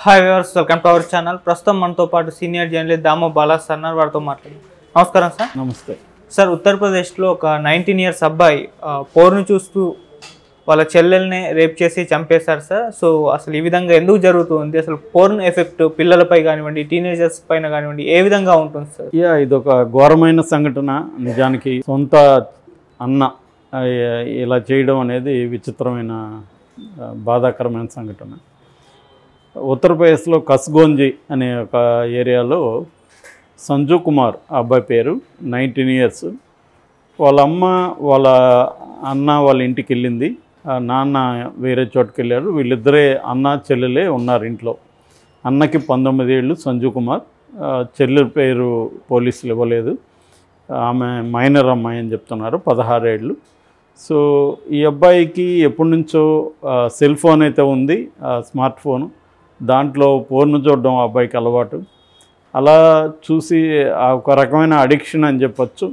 Hi viewers, welcome to our channel. ప్రస్తుతం మనతో పాటు senior journalist Damoh Bala sir వారితో మాట్లాడారు. నమస్కారం సార్. నమస్తే సార్, ఉత్తరప్రదేశ్లో ఒక 19 years అబ్బాయి పోర్ను చూస్తూ వాళ్ళ చెల్లెల్ని రేప్ చేసి చంపేశారు సార్. సో అసలు ఈ విధంగా ఎందుకు జరుగుతుంది? అసలు పోర్న్ ఎఫెక్ట్ పిల్లలపై కానివ్వండి, టీనేజర్స్ పైన కానివ్వండి ఏ విధంగా ఉంటుంది సార్? ఇదొక ఘోరమైన సంఘటన. నిజానికి సొంత అన్న ఇలా చేయడం అనేది విచిత్రమైన బాధాకరమైన సంఘటన. ఉత్తరప్రదేశ్లో కస్గోంజీ అనే ఒక ఏరియాలో సంజు కుమార్ అబ్బాయి పేరు, 19 years. వాళ్ళ అమ్మ వాళ్ళ అన్న వాళ్ళ ఇంటికి వెళ్ళింది, నాన్న వేరే చోటుకి వెళ్ళారు. వీళ్ళిద్దరే అన్న చెల్లెలే ఉన్నారు ఇంట్లో. అన్నకి 19 ఏళ్ళు సంజు కుమార్, చెల్లెల పేరు పోలీసులు ఇవ్వలేదు, ఆమె మైనర్ అమ్మాయి అని చెప్తున్నారు, 16 ఏళ్ళు. సో ఈ అబ్బాయికి ఎప్పటి నుంచో సెల్ ఫోన్ అయితే ఉంది, స్మార్ట్ ఫోను. దాంట్లో పోర్ను చూడడం ఆ అబ్బాయికి అలవాటు. అలా చూసి ఒక రకమైన అడిక్షన్ అని చెప్పచ్చు.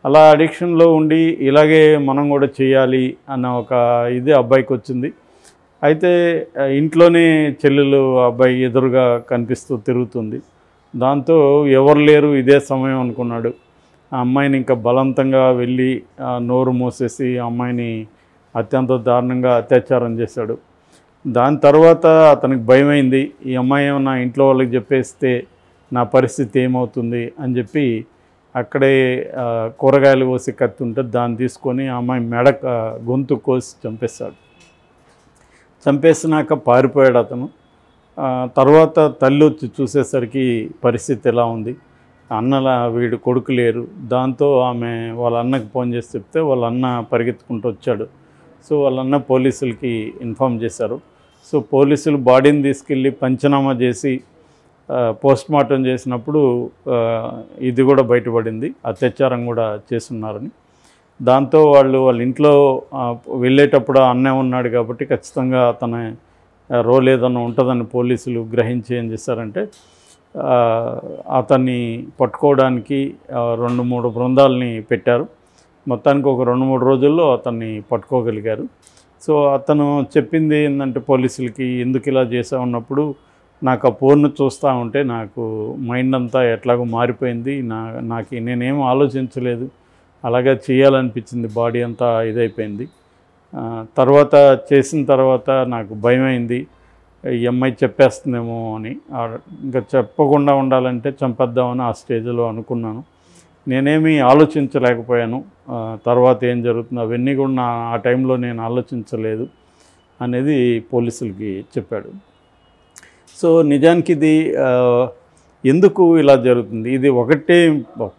అలా అడిక్షన్లో ఉండి ఇలాగే మనం కూడా చేయాలి అన్న ఒక ఇది అబ్బాయికి వచ్చింది. అయితే ఇంట్లోనే చెల్లెలు అబ్బాయి ఎదురుగా కనిపిస్తూ తిరుగుతుంది. దాంతో ఎవరు లేరు, ఇదే సమయం అనుకున్నాడు. ఆ అమ్మాయిని ఇంకా బలవంతంగా వెళ్ళి నోరు మూసేసి ఆ అమ్మాయిని అత్యంత దారుణంగా అత్యాచారం చేశాడు. దాని తర్వాత అతనికి భయమైంది, ఈ అమ్మాయి ఏమన్నా ఇంట్లో వాళ్ళకి చెప్పేస్తే నా పరిస్థితి ఏమవుతుంది అని చెప్పి అక్కడే కూరగాయలు కోసి కత్తి ఉంటే దాన్ని తీసుకొని ఆ అమ్మాయి గొంతు కోసి చంపేశాడు. చంపేసినాక పారిపోయాడు అతను. తర్వాత తల్లి వచ్చి చూసేసరికి పరిస్థితి ఎలా ఉంది, వీడు కొడుకు లేరు. దాంతో ఆమె వాళ్ళ అన్నకి ఫోన్ చేసి చెప్తే వాళ్ళ అన్న పరిగెత్తుకుంటూ వచ్చాడు. సో వాళ్ళ అన్న పోలీసులకి ఇన్ఫామ్ చేశారు. సో పోలీసులు బాడీని తీసుకెళ్ళి పంచనామా చేసి పోస్ట్మార్టం చేసినప్పుడు ఇది కూడా బయటపడింది, అత్యాచారం కూడా చేస్తున్నారని. దాంతో వాళ్ళ ఇంట్లో వెళ్ళేటప్పుడు అన్నే ఉన్నాడు కాబట్టి ఖచ్చితంగా అతని రోల్ ఏదన్నా ఉంటుందని పోలీసులు గ్రహించి ఏం చేశారంటే అతన్ని పట్టుకోవడానికి 2-3 బృందాలని పెట్టారు. మొత్తానికి ఒక 2-3 రోజుల్లో అతన్ని పట్టుకోగలిగారు. సో అతను చెప్పింది ఏంటంటే పోలీసులకి, ఎందుకు ఇలా చేసా ఉన్నప్పుడు నాకు ఆ పోర్ను చూస్తూ ఉంటే నాకు మైండ్ అంతా ఎట్లాగో మారిపోయింది, నేనేం ఆలోచించలేదు, అలాగే చేయాలనిపించింది, బాడీ అంతా ఇదైపోయింది. తర్వాత చేసిన తర్వాత నాకు భయమైంది, ఈ అమ్మాయి చెప్పేస్తుందేమో అని. ఇంకా చెప్పకుండా ఉండాలంటే చంపేద్దామని ఆ స్టేజ్లో అనుకున్నాను. నేనేమీ ఆలోచించలేకపోయాను, తర్వాత ఏం జరుగుతుందో అవన్నీ కూడా ఆ టైంలో నేను ఆలోచించలేదు అనేది పోలీసులకి చెప్పాడు. సో నిజానికి ఇది ఎందుకు ఇలా జరుగుతుంది, ఇది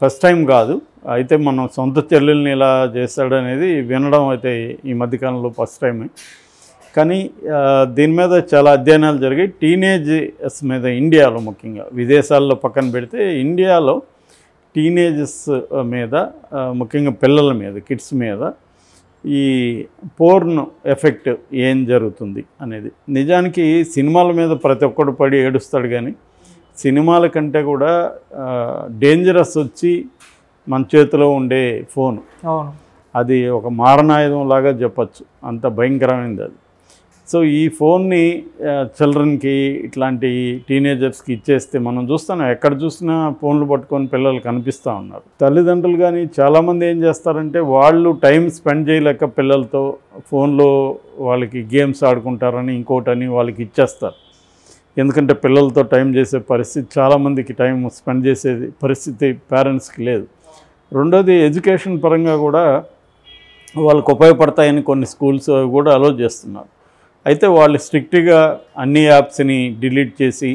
ఫస్ట్ టైం కాదు. అయితే మనం సొంత చెల్లెల్ని ఇలా చేస్తాడనేది వినడం అయితే ఈ మధ్యకాలంలో ఫస్ట్ టైమే. కానీ దీని మీద చాలా అధ్యయనాలు జరిగాయి. టీనేజర్స్ మీద ఇండియాలో, ముఖ్యంగా విదేశాల్లో పక్కన పెడితే ఇండియాలో టీనేజర్స్ మీద, ముఖ్యంగా పిల్లల మీద, కిడ్స్ మీద ఈ పోర్న్ ఎఫెక్ట్ ఏం జరుగుతుంది అనేది. నిజానికి సినిమాల మీద ప్రతి ఒక్కడు పడి ఏడుస్తాడు, కానీ సినిమాల కంటే కూడా డేంజరస్ వచ్చి మన చేతిలో ఉండే ఫోను. అది ఒక మారణాయుధం లాగా చెప్పచ్చు, అంత భయంకరమైనది అది. సో ఈ ఫోన్ని చిల్డ్రన్కి, ఇట్లాంటి టీనేజర్స్కి ఇచ్చేస్తే మనం చూస్తాం, ఎక్కడ చూసినా ఫోన్లు పట్టుకొని పిల్లలు కనిపిస్తూ ఉన్నారు. తల్లిదండ్రులు కానీ చాలామంది ఏం చేస్తారంటే వాళ్ళు టైం స్పెండ్ చేయలేక పిల్లలతో ఫోన్లో వాళ్ళకి గేమ్స్ ఆడుకుంటారని ఇంకోటని వాళ్ళకి ఇచ్చేస్తారు. ఎందుకంటే పిల్లలతో టైం చేసే పరిస్థితి, చాలామందికి టైం స్పెండ్ చేసేది పరిస్థితి పేరెంట్స్కి లేదు. రెండోది, ఎడ్యుకేషన్ పరంగా కూడా వాళ్ళకు ఉపయోగపడతాయని కొన్ని స్కూల్స్ కూడా అలో చేస్తున్నారు. అయితే వాళ్ళు స్ట్రిక్ట్గా అన్ని యాప్స్ని డిలీట్ చేసి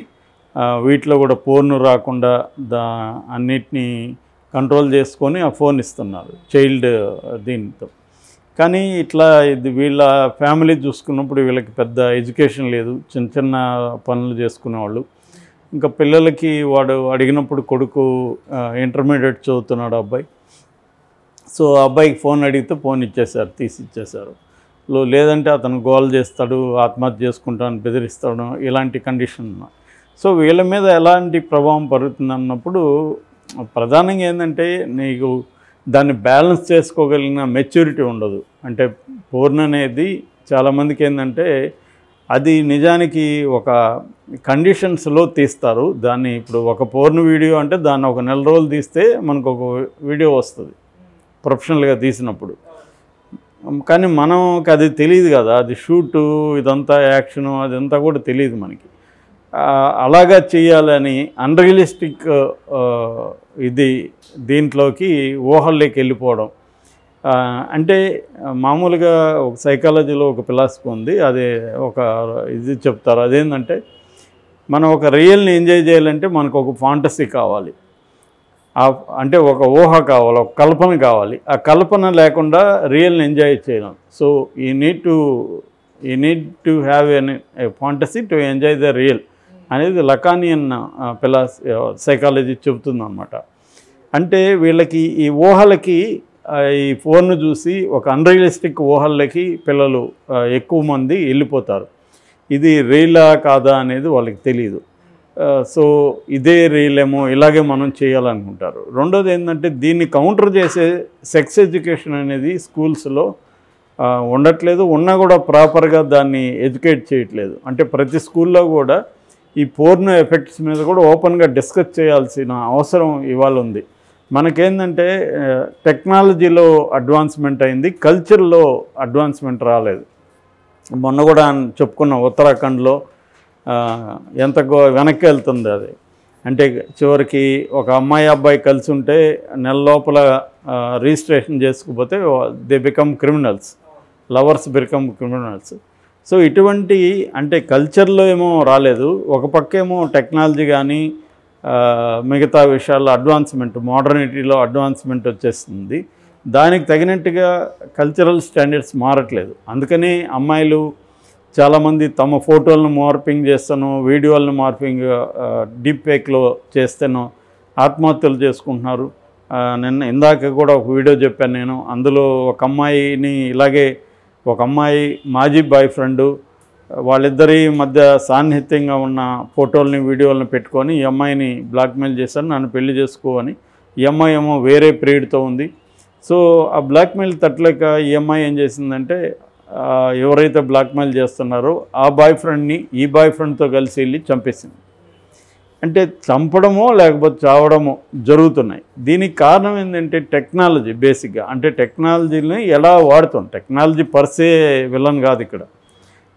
వీటిలో కూడా పోర్ను రాకుండా అన్నిటినీ కంట్రోల్ చేసుకొని ఆ ఫోన్ ఇస్తున్నారు చైల్డ్ దీంతో. కానీ ఇట్లా వీళ్ళ ఫ్యామిలీ చూసుకున్నప్పుడు వీళ్ళకి పెద్ద ఎడ్యుకేషన్ లేదు, చిన్న చిన్న పనులు చేసుకునేవాళ్ళు. ఇంకా పిల్లలకి వాడు అడిగినప్పుడు, కొడుకు ఇంటర్మీడియట్ చదువుతున్నాడు అబ్బాయి. సో ఆ అబ్బాయికి ఫోన్ అడిగితే ఫోన్ తీసి ఇచ్చేశారు. లేదంటే అతను గోల్ చేస్తాడు, ఆత్మహత్య చేసుకుంటాను బెదిరిస్తాడు, ఇలాంటి కండిషన్. సో వీళ్ళ మీద ఎలాంటి ప్రభావం పడుతుంది అన్నప్పుడు ప్రధానంగా ఏంటంటే నీకు దాన్ని బ్యాలెన్స్ చేసుకోగలిగిన మెచ్యూరిటీ ఉండదు. అంటే పోర్న్ అనేది చాలామందికి ఏంటంటే అది నిజానికి ఒక కండిషన్స్లో తీస్తారు దాన్ని. ఇప్పుడు ఒక పోర్న్ వీడియో అంటే దాన్ని ఒక నెల రోజులు తీస్తే మనకు ఒక వీడియో వస్తుంది ప్రొఫెషనల్గా తీసినప్పుడు. కానీ మనకి అది తెలియదు కదా, అది షూటు ఇదంతా యాక్షను అదంతా కూడా తెలియదు మనకి. అలాగా చేయాలని అన్రియలిస్టిక్ ఇది దీంట్లోకి ఊహల్లోకి వెళ్ళిపోవడం. అంటే మామూలుగా ఒక సైకాలజీలో ఒక ఫిలాసఫీ ఉంది, అదే ఒక ఇది చెప్తారు. అదేంటంటే మనం ఒక రియల్ని ఎంజాయ్ చేయాలంటే మనకు ఒక ఫాంటసీ కావాలి, అంటే ఒక ఊహ కావాలి, ఒక కల్పన కావాలి. ఆ కల్పన లేకుండా రియల్ని ఎంజాయ్ చేయడం. So you need to have a fantasy to enjoy the real అనేది లకానియన్ సైకాలజీ చెబుతుందన్నమాట. అంటే వీళ్ళకి ఈ ఊహలకి ఈ ఫోన్ను చూసి ఒక అన్రియలిస్టిక్ ఊహలకి పిల్లలు ఎక్కువ మంది వెళ్ళిపోతారు. ఇది రియలా కాదా అనేది వాళ్ళకి తెలియదు. సో ఇదే రియలేమో, ఇలాగే మనం చేయాలనుకుంటారు. రెండోది ఏంటంటే దీన్ని కౌంటర్ చేసే సెక్స్ ఎడ్యుకేషన్ అనేది స్కూల్స్లో ఉండట్లేదు. ఉన్నా కూడా ప్రాపర్గా దాన్ని ఎడ్యుకేట్ చేయట్లేదు. అంటే ప్రతి స్కూల్లో కూడా ఈ పోర్న్ ఎఫెక్ట్స్ మీద కూడా ఓపెన్గా డిస్కస్ చేయాల్సిన అవసరం ఇవాళ ఉంది. మనకేంటంటే టెక్నాలజీలో అడ్వాన్స్మెంట్ అయింది, కల్చర్లో అడ్వాన్స్మెంట్ రాలేదు. మొన్న కూడా చెప్పుకున్న ఉత్తరాఖండ్లో ఎంత వెనక్కి వెళ్తుంది అది. అంటే చివరికి ఒక అమ్మాయి అబ్బాయి కలిసి ఉంటే నెల లోపల రిజిస్ట్రేషన్ చేసుకుపోతే they become criminals, lovers become criminals. So ఇటువంటి అంటే కల్చర్లో ఏమో రాలేదు, ఒక పక్కేమో టెక్నాలజీ కానీ మిగతా విషయాల్లో అడ్వాన్స్మెంట్, మోడర్నిటీలో అడ్వాన్స్మెంట్ వచ్చేస్తుంది. దానికి తగినట్టుగా కల్చరల్ స్టాండర్డ్స్ మారట్లేదు. అందుకని అమ్మాయిలు చాలామంది తమ ఫోటోలను మార్పింగ్ చేస్తాను, వీడియోలను మార్పింగ్ డీప్ ఫేక్లో చేస్తాను ఆత్మహత్యలు చేసుకుంటున్నారు. ఇందాక కూడా ఒక వీడియో చెప్పాను నేను. అందులో ఒక అమ్మాయిని ఇలాగే ఒక అమ్మాయి మాజీ బాయ్ ఫ్రెండు వాళ్ళిద్దరి మధ్య సాన్నిహిత్యంగా ఉన్న ఫోటోలని వీడియోలను పెట్టుకొని ఈ అమ్మాయిని బ్లాక్మెయిల్ చేశారు, నన్ను పెళ్లి చేసుకో అని. ఈ అమ్మాయి ఏమో వేరే ప్రియుడితో ఉంది. సో ఆ బ్లాక్మెయిల్ తట్టలేక ఈ అమ్మాయి ఏం చేసిందంటే ఎవరైతే బ్లాక్మెయిల్ చేస్తున్నారో ఆ బాయ్ ఫ్రెండ్ని ఈ బాయ్ ఫ్రెండ్తో కలిసి వెళ్ళి చంపేసింది. అంటే చంపడమో లేకపోతే చావడమో జరుగుతున్నాయి. దీనికి కారణం ఏంటంటే టెక్నాలజీ బేసిక్గా. అంటే టెక్నాలజీని ఎలా వాడుతాం, టెక్నాలజీ పర్సే విలన్ కాదు ఇక్కడ.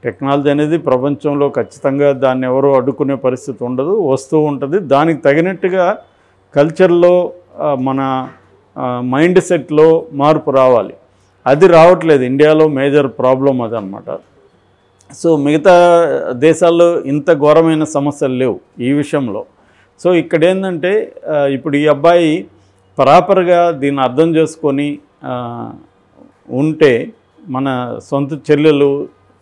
టెక్నాలజీ అనేది ప్రపంచంలో ఖచ్చితంగా దాన్ని ఎవరో అడ్డుకునే పరిస్థితి ఉండదు, వస్తూ ఉంటుంది. దానికి తగినట్టుగా కల్చర్లో మన మైండ్ సెట్లో మార్పు రావాలి. అది రావట్లేదు. ఇండియాలో మేజర్ ప్రాబ్లం అదనమాట. సో మిగతా దేశాల్లో ఇంత ఘోరమైన సమస్యలు లేవు ఈ విషయంలో. సో ఇక్కడ ఏంటంటే ఇప్పుడు ఈ అబ్బాయి ప్రాపర్గా దీన్ని అర్థం చేసుకొని ఉంటే మన సొంత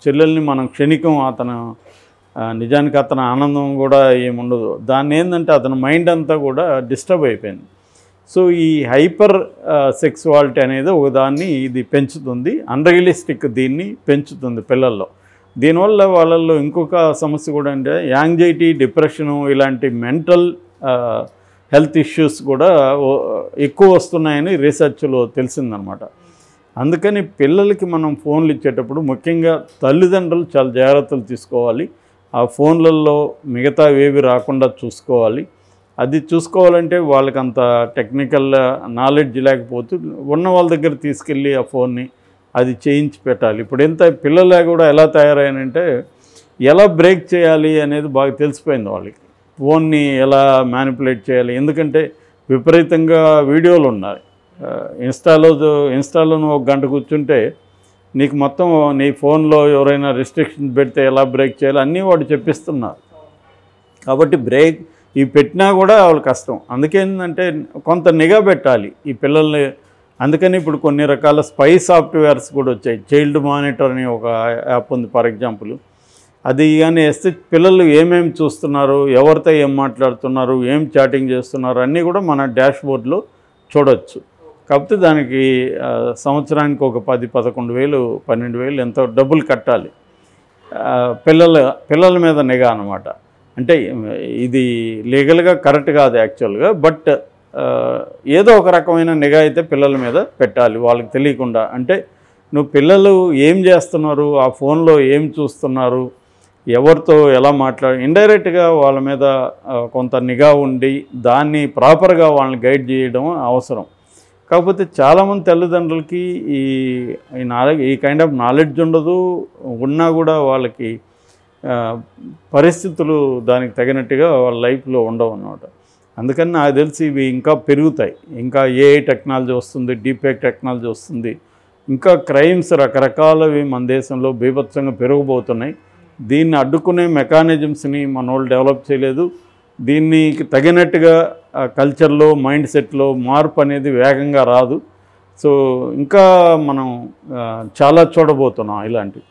చెల్లెల్ని మనం క్షణికం అతను నిజానికి అతని ఆనందం కూడా ఏముండదు. దాన్ని ఏంటంటే అతని మైండ్ అంతా కూడా డిస్టర్బ్ అయిపోయింది. సో ఈ హైపర్ సెక్సువాలిటీ అనేది ఒకదాన్ని ఇది పెంచుతుంది, అన్రియలిస్టిక్ దీన్ని పెంచుతుంది పిల్లల్లో. దీనివల్ల వాళ్ళల్లో ఇంకొక సమస్య కూడా అంటే యాంగ్జైటీ, డిప్రెషను ఇలాంటి మెంటల్ హెల్త్ ఇష్యూస్ కూడా ఎక్కువ వస్తున్నాయని రీసెర్చ్లో తెలిసిందనమాట. అందుకని పిల్లలకి మనం ఫోన్లు ఇచ్చేటప్పుడు ముఖ్యంగా తల్లిదండ్రులు చాలా జాగ్రత్తలు తీసుకోవాలి. ఆ ఫోన్లలో మిగతా ఏవి రాకుండా చూసుకోవాలి. అది చూసుకోవాలంటే వాళ్ళకి అంత టెక్నికల్ నాలెడ్జ్ లేకపోతే ఉన్న వాళ్ళ దగ్గర తీసుకెళ్ళి ఆ ఫోన్ని అది చేయించి పెట్టాలి. ఇప్పుడు ఎంత పిల్లలు కూడా ఎలా తయారయ్యానంటే ఎలా బ్రేక్ చేయాలి అనేది బాగా తెలిసిపోయింది వాళ్ళకి. ఫోన్ని ఎలా మ్యానిపులేట్ చేయాలి, ఎందుకంటే విపరీతంగా వీడియోలు ఉన్నాయి. ఇన్స్టాలో నువ్వు 1 గంట కూర్చుంటే నీకు మొత్తం నీ ఫోన్లో ఎవరైనా రిస్ట్రిక్షన్స్ పెడితే ఎలా బ్రేక్ చేయాలి అన్నీ వాడు చెప్పిస్తున్నారు. కాబట్టి బ్రేక్ ఇవి పెట్టినా కూడా వాళ్ళు కష్టం. అందుకేంటంటే కొంత నిఘా పెట్టాలి ఈ పిల్లల్ని. అందుకని ఇప్పుడు కొన్ని రకాల స్పై సాఫ్ట్వేర్స్ కూడా వచ్చాయి. చైల్డ్ మానిటర్ అని ఒక యాప్ ఉంది ఫర్ ఎగ్జాంపుల్. అది కానీ వేస్తే పిల్లలు ఏమేమి చూస్తున్నారు, ఎవరితో ఏం మాట్లాడుతున్నారు, ఏం చాటింగ్ చేస్తున్నారు అన్నీ కూడా మన డాష్బోర్డ్లో చూడవచ్చు. కాకపోతే దానికి సంవత్సరానికి ఒక 10-11 వేలు 12 వేలు ఎంతో డబ్బులు కట్టాలి. పిల్లల మీద నిఘా అన్నమాట. అంటే ఇది లీగల్గా కరెక్ట్ కాదు యాక్చువల్గా, బట్ ఏదో ఒక రకమైన నిఘా అయితే పిల్లల మీద పెట్టాలి వాళ్ళకి తెలియకుండా. అంటే నువ్వు పిల్లలు ఏం చేస్తున్నారు, ఆ ఫోన్లో ఏం చూస్తున్నారు, ఎవరితో ఎలా ఇండైరెక్ట్గా వాళ్ళ మీద కొంత నిఘా ఉండి దాన్ని ప్రాపర్గా వాళ్ళని గైడ్ చేయడం అవసరం. కాకపోతే చాలామంది తల్లిదండ్రులకి ఈ కైండ్ ఆఫ్ నాలెడ్జ్ ఉండదు, ఉన్నా కూడా వాళ్ళకి పరిస్థితులు దానికి తగినట్టుగా వాళ్ళ లైఫ్లో ఉండవు అన్నమాట. అందుకని నాకు తెలిసి ఇవి ఇంకా పెరుగుతాయి. ఇంకా ఏఐ టెక్నాలజీ వస్తుంది, డీప్ఫేక్ టెక్నాలజీ వస్తుంది, ఇంకా క్రైమ్స్ రకరకాలవి మన దేశంలో బీభత్సంగా పెరగబోతున్నాయి. దీన్ని అడ్డుకునే మెకానిజమ్స్ని మన వాళ్ళు డెవలప్ చేయలేదు. దీనికి తగినట్టుగా కల్చర్లో, మైండ్ సెట్లో మార్పు అనేది వేగంగా రాదు. సో ఇంకా మనం చాలా చూడబోతున్నాం ఇలాంటివి.